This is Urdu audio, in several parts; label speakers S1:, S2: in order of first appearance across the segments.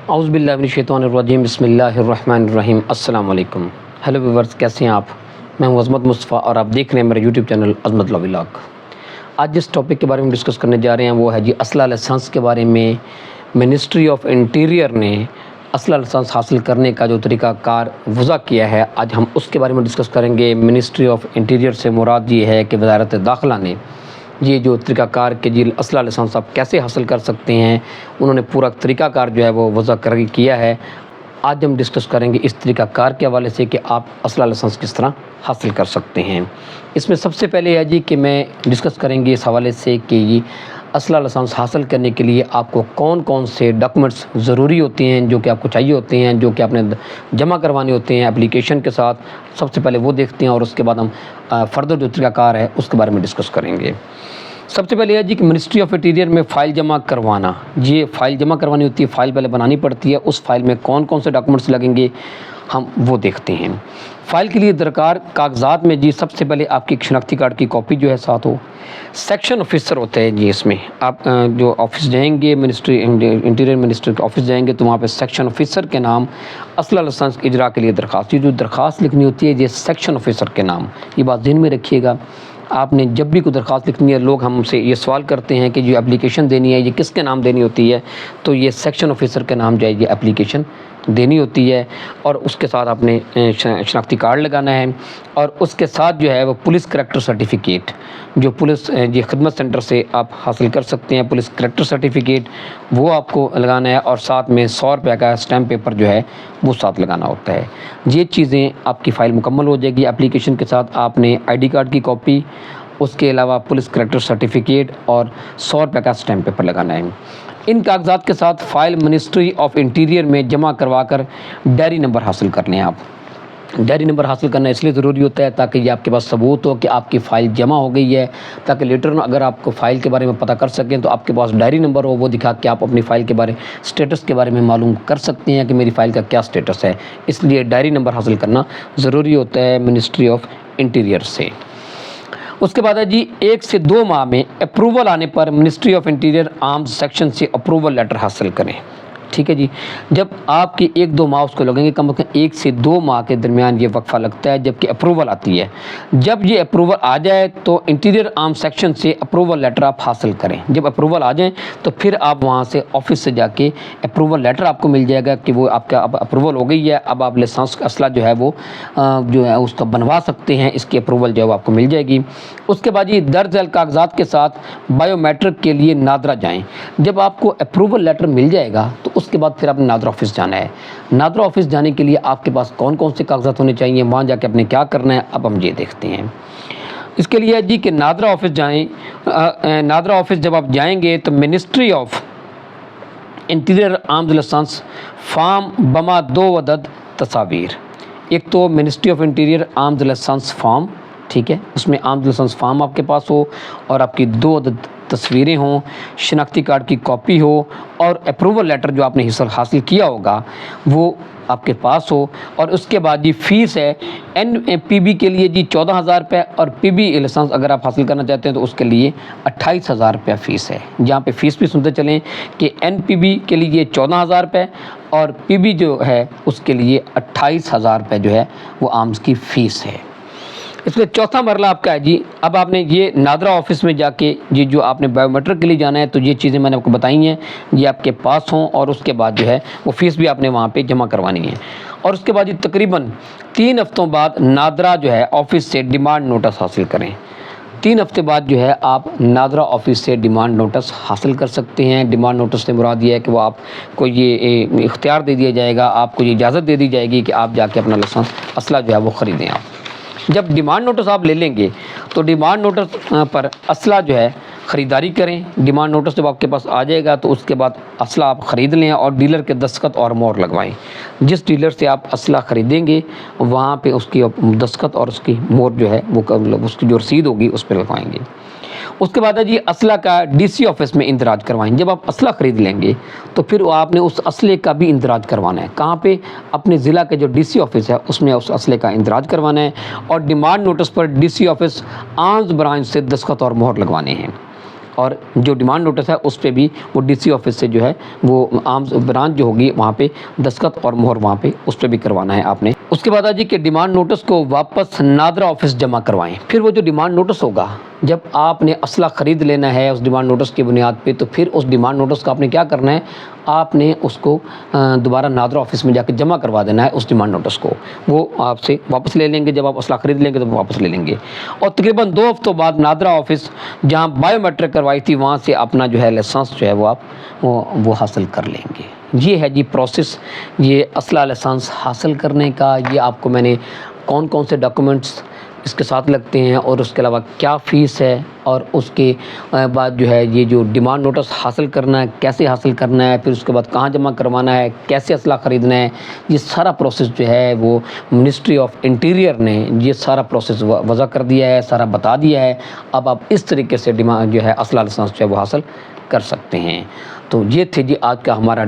S1: اعوذ باللہ من الشیطان الرجیم، بسم اللہ الرحمن الرحیم۔ السلام علیکم، ہیلو ویورز، کیسے ہیں آپ؟ میں ہوں عظمت مصطفیٰ اور آپ دیکھ رہے ہیں میرا یوٹیوب چینل عظمت لاء ولاگ۔ آج جس ٹاپک کے بارے میں ڈسکس کرنے جا رہے ہیں وہ ہے اسلحہ لائسنس کے بارے میں۔ منسٹری آف انٹیریئر نے اسلحہ لائسنس حاصل کرنے کا جو طریقہ کار وضع کیا ہے، آج ہم اس کے بارے میں ڈسکس کریں گے۔ منسٹری آف انٹیریئر سے مراد یہ ہے کہ وزارت داخلہ نے یہ جو طریقہ کار کے اسلحہ لائسنس آپ کیسے حاصل کر سکتے ہیں، انہوں نے پورا طریقہ کار جو ہے وہ وضع کیا ہے۔ آج ہم ڈسکس کریں گے اس طریقہ کار کے حوالے سے کہ آپ اسلحہ لائسنس کس طرح حاصل کر سکتے ہیں۔ اس میں سب سے پہلے ہے کہ میں ڈسکس کریں گے اس حوالے سے کہ یہ اسلحہ لائسنس حاصل کرنے کے لیے آپ کو کون کون سے ڈاکومنٹس ضروری ہوتے ہیں، جو کہ آپ کو چاہیے ہوتے ہیں، جو کہ آپ نے جمع کروانے ہوتے ہیں اپلیکیشن کے ساتھ۔ سب سے پہلے وہ دیکھتے ہیں اور اس کے بعد ہم فردر جو طریقہ کار ہے اس کے بارے میں ڈسکس کریں گے۔ سب سے پہلے ہے کہ منسٹری آف انٹیریئر میں فائل جمع کروانا، یہ فائل جمع کروانی ہوتی ہے، فائل پہلے بنانی پڑتی ہے۔ اس فائل میں کون کون سے ڈاکومنٹس لگیں گے ہم وہ دیکھتے ہیں۔ فائل کے لیے درکار کاغذات میں سب سے پہلے آپ کی شناختی کارڈ کی کاپی جو ہے ساتھ ہو۔ سیکشن آفیسر ہوتا ہے اس میں آپ جو آفس جائیں گے، منسٹری انٹیریئر منسٹری کے آفس جائیں گے تو وہاں پہ سیکشن آفیسر کے نام اسلحہ لائسنس اجرا کے لیے درخواست، یہ جو درخواست لکھنی ہوتی ہے یہ سیکشن آفیسر کے نام، یہ بات ذہن میں رکھیے گا۔ آپ نے جب بھی کوئی درخواست لکھنی ہے، لوگ ہم سے یہ سوال کرتے ہیں کہ جو اپلیکیشن دینی ہے یہ کس کے نام دینی ہوتی ہے، تو یہ سیکشن آفیسر کے نام یہ اپلیکیشن دینی ہوتی ہے، اور اس کے ساتھ آپ نے شناختی کارڈ لگانا ہے، اور اس کے ساتھ جو ہے وہ پولیس کریکٹر سرٹیفکیٹ جو پولیس خدمت سینٹر سے آپ حاصل کر سکتے ہیں، پولیس کریکٹر سرٹیفکیٹ وہ آپ کو لگانا ہے، اور ساتھ میں 100 روپے کا اسٹیمپ پیپر جو ہے وہ ساتھ لگانا ہوتا ہے۔ یہ چیزیں آپ کی فائل مکمل ہو جائے گی۔ اپلیکیشن کے ساتھ آپ نے ID کارڈ کی کاپی، اس کے علاوہ پولیس کریکٹر سرٹیفکیٹ اور 100 روپے کا اسٹیمپ پیپر لگانا ہے۔ ان کاغذات کے ساتھ فائل منسٹری آف انٹیریئر میں جمع کروا کر ڈائری نمبر حاصل کر لیں۔ آپ ڈائری نمبر حاصل کرنا اس لیے ضروری ہوتا ہے تاکہ یہ آپ کے پاس ثبوت ہو کہ آپ کی فائل جمع ہو گئی ہے، تاکہ لیٹر اگر آپ کو فائل کے بارے میں پتہ کر سکیں تو آپ کے پاس ڈائری نمبر ہو، وہ دکھا کے آپ اپنی فائل کے سٹیٹس کے بارے میں معلوم کر سکتے ہیں کہ میری فائل کا کیا سٹیٹس ہے۔ اس لیے ڈائری نمبر حاصل کرنا ضروری ہوتا ہے منسٹری آف انٹیریئر سے۔ اس کے بعد ہے 1 سے 2 ماہ میں اپروول آنے پر ministry of interior arms section سے اپروول لیٹر حاصل کریں۔ ٹھیک ہے جب آپ کے 1-2 ماہ اس کو لگیں گے، کم از کم 1 سے 2 ماہ کے درمیان یہ وقفہ لگتا ہے جب کہ اپروول آتی ہے۔ جب یہ اپروول آ جائے تو انٹیریئر آرم سیکشن سے اپروول لیٹر آپ حاصل کریں۔ جب اپروول آ جائیں تو پھر آپ وہاں سے آفس سے جا کے اپروول لیٹر آپ کو مل جائے گا کہ وہ آپ کا اب اپروول ہو گئی ہے، اب آپ لائسنس کا اسلحہ جو ہے وہ اس کا بنوا سکتے ہیں، اس کی اپروول جو ہے وہ آپ کو مل جائے گی۔ اس کے بعد درج ذیل کاغذات کے ساتھ بایو میٹرک کے لیے نادرا جائیں۔ جب آپ کو اپروول لیٹر مل جائے گا تو اس کے بعد پھر آپ نے نادرا آفس جانا ہے۔ نادرا آفس جانے کے لیے آپ کے پاس کون کون سے کاغذات ہونے چاہیے، وہاں جا کے آپ نے کیا کرنا ہے، اب ہم یہ دیکھتے ہیں۔ اس کے لیے کہ نادرا آفس جائیں۔ نادرا آفس جب آپ جائیں گے تو ministry of interior arms licence form بما 2 عدد تصاویر، ایک تو ministry of interior arms licence form, ٹھیک ہے، اس میں آرمز لائسنس فارم آپ کے پاس ہو اور آپ کی 2 عدد تصویریں ہوں، شناختی کارڈ کی کاپی ہو، اور اپروول لیٹر جو آپ نے حاصل کیا ہوگا وہ آپ کے پاس ہو۔ اور اس کے بعد فیس ہے NPB کے لیے 14,000 روپے، اور PB لائسنس اگر آپ حاصل کرنا چاہتے ہیں تو اس کے لیے 28,000 روپے فیس ہے۔ جہاں پہ فیس بھی سنتے چلیں کہ NPB کے لیے 14,000 روپے اور PB جو ہے اس کے لیے 28,000 روپے جو ہے وہ آرمز کی فیس ہے۔ اس میں چوتھا مرحلہ آپ کا ہے اب آپ نے یہ نادرا آفس میں جا کے جو آپ نے بایو میٹرک کے لیے جانا ہے، تو یہ چیزیں میں نے آپ کو بتائی ہیں، یہ آپ کے پاس ہوں، اور اس کے بعد جو ہے وہ فیس بھی آپ نے وہاں پہ جمع کروانی ہے۔ اور اس کے بعد تقریباً 3 ہفتوں بعد نادرا جو ہے آفس سے ڈیمانڈ نوٹس حاصل کریں۔ 3 ہفتے بعد جو ہے آپ نادرا آفس سے ڈیمانڈ نوٹس حاصل کر سکتے ہیں۔ ڈیمانڈ نوٹس سے مراد یہ ہے کہ وہ آپ کو یہ اختیار دے دیا جائے گا، آپ کو یہ اجازت دے دی جائے گی کہ آپ جا کے اپنا لائسنس اسلحہ جو ہے وہ خریدیں۔ آپ جب ڈیمانڈ نوٹس آپ لے لیں گے تو ڈیمانڈ نوٹس پر اسلحہ جو ہے خریداری کریں۔ ڈیمانڈ نوٹس جب آپ کے پاس آ جائے گا تو اس کے بعد اسلحہ آپ خرید لیں اور ڈیلر کے دستخط اور مہر لگوائیں۔ جس ڈیلر سے آپ اسلحہ خریدیں گے وہاں پہ اس کی دستخط اور اس کی مہر جو ہے وہ اس کی جو رسید ہوگی اس پہ لگوائیں گے۔ اس کے بعد ہے اسلحہ کا DC آفس میں اندراج کروائیں۔ جب آپ اسلحہ خرید لیں گے تو پھر آپ نے اس اسلحے کا بھی اندراج کروانا ہے۔ کہاں پہ؟ اپنے ضلع کے جو DC آفس ہے اس میں اس اسلحے کا اندراج کروانا ہے، اور ڈیمانڈ نوٹس پر DC آفس آرمز برانچ سے دستخط اور مہر لگوانے ہیں۔ اور جو ڈیمانڈ نوٹس ہے اس پہ بھی وہ ڈی سی آفس سے جو ہے وہ عام برانچ جو ہوگی وہاں پہ دستخط اور مہر وہاں پہ اس پہ بھی کروانا ہے آپ نے۔ اس کے بعد جی کہ ڈیمانڈ نوٹس کو واپس نادرہ آفس جمع کروائیں۔ پھر وہ جو ڈیمانڈ نوٹس ہوگا جب آپ نے اسلحہ خرید لینا ہے اس ڈیمانڈ نوٹس کی بنیاد پہ، تو پھر اس ڈیمانڈ نوٹس کا آپ نے کیا کرنا ہے، آپ نے اس کو دوبارہ نادرہ آفس میں جا کے جمع کروا دینا ہے اس ڈیمانڈ نوٹس کو، وہ آپ سے واپس لے لیں گے۔ جب آپ اسلحہ خرید لیں گے تو وہ واپس لے لیں گے، اور تقریباً 2 ہفتوں بعد نادرہ آفس جہاں بائیو میٹرک کروائی تھی وہاں سے اپنا جو ہے لائسنس جو ہے وہ آپ وہ حاصل کر لیں گے۔ یہ ہے جی پروسیس یہ اسلحہ لائسنس حاصل کرنے کا۔ یہ آپ کو میں نے کون کون سے ڈاکومنٹس اس کے ساتھ لگتے ہیں اور اس کے علاوہ کیا فیس ہے، اور اس کے بعد جو ہے یہ جو ڈیمانڈ نوٹس حاصل کرنا ہے کیسے حاصل کرنا ہے، پھر اس کے بعد کہاں جمع کروانا ہے، کیسے اسلحہ خریدنا ہے، یہ سارا پروسیس جو ہے وہ منسٹری آف انٹیریئر نے یہ سارا پروسیس وضع کر دیا ہے، سارا بتا دیا ہے۔ اب آپ اس طریقے سے جو ہے اسلحہ لائسنس جو ہے وہ حاصل کر سکتے ہیں۔ تو یہ تھے جی آج کا ہمارا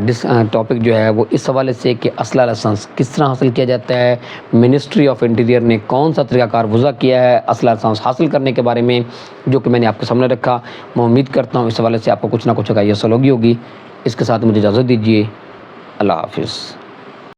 S1: ٹاپک جو ہے وہ اس حوالے سے کہ اسلحہ لائسنس کس طرح حاصل کیا جاتا ہے، منسٹری آف انٹیریئر نے کون سا طریقہ کار وضع کیا ہے اسلحہ لائسنس حاصل کرنے کے بارے میں، جو کہ میں نے آپ کے سامنے رکھا۔ میں امید کرتا ہوں اس حوالے سے آپ کو کچھ نہ کچھ کا یہ ہوگی۔ اس کے ساتھ مجھے اجازت دیجیے، اللہ حافظ۔